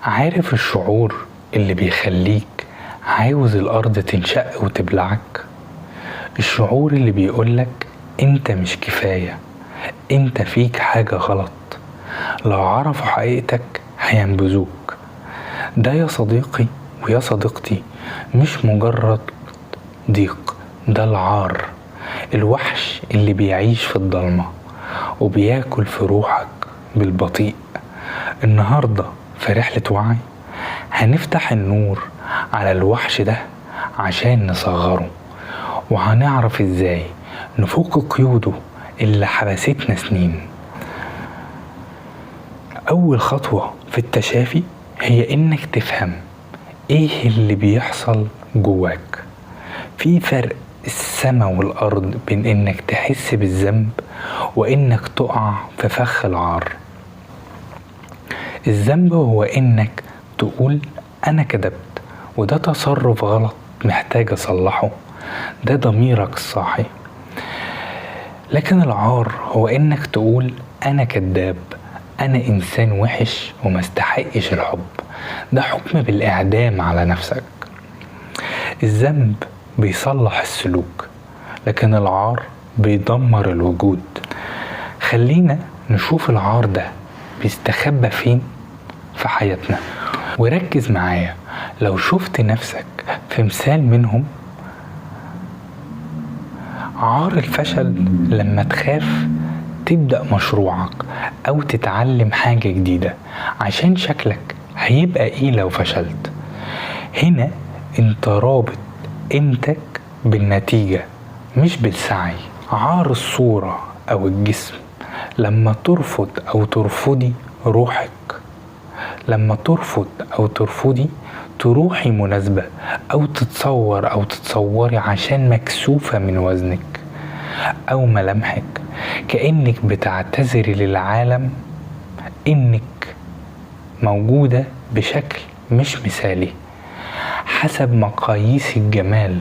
عارف الشعور اللي بيخليك عاوز الأرض تنشق وتبلعك؟ الشعور اللي بيقولك انت مش كفاية، انت فيك حاجة غلط، لو عرفوا حقيقتك هينبذوك. ده يا صديقي ويا صديقتي مش مجرد ضيق، ده العار، الوحش اللي بيعيش في الضلمة وبياكل في روحك بالبطيء. النهاردة في رحلة وعي هنفتح النور على الوحش ده عشان نصغره، وهنعرف ازاي نفك قيوده اللي حبستنا سنين. أول خطوة في التشافي هي إنك تفهم إيه اللي بيحصل جواك. في فرق السما والأرض بين إنك تحس بالذنب وإنك تقع في فخ العار. الذنب هو إنك تقول أنا كدبت وده تصرف غلط محتاج أصلحه، ده ضميرك الصاحي. لكن العار هو إنك تقول أنا كداب، أنا إنسان وحش ومستحقش الحب، ده حكم بالإعدام على نفسك. الذنب بيصلح السلوك، لكن العار بيدمر الوجود. خلينا نشوف العار ده بيستخبى فين في حياتنا، وركز معايا. لو شفت نفسك في مثال منهم، عار الفشل لما تخاف تبدأ مشروعك أو تتعلم حاجة جديدة عشان شكلك هيبقى إيه لو فشلت. هنا انت رابط قيمتك بالنتيجة مش بالسعي. عار الصورة أو الجسم لما ترفض أو ترفضي روحك، لما ترفض أو ترفضي تروحي مناسبة أو تتصور أو تتصوري عشان مكسوفة من وزنك أو ملامحك، كأنك بتعتذري للعالم إنك موجودة بشكل مش مثالي حسب مقاييس الجمال،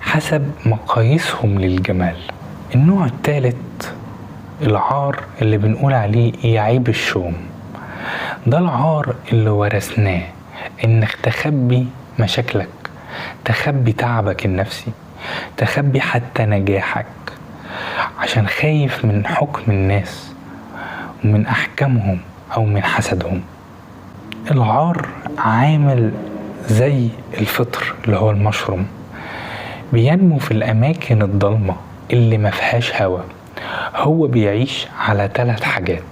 حسب مقاييسهم للجمال. النوع الثالث العار اللي بنقول عليه يعيب الشوم. ده العار اللي ورثناه، انك تخبي مشاكلك، تخبي تعبك النفسي، تخبي حتى نجاحك عشان خايف من حكم الناس ومن احكامهم او من حسدهم. العار عامل زي الفطر اللي هو المشروم، بينمو في الاماكن الضلمة اللي مفيهاش هوا. هو بيعيش على 3 حاجات: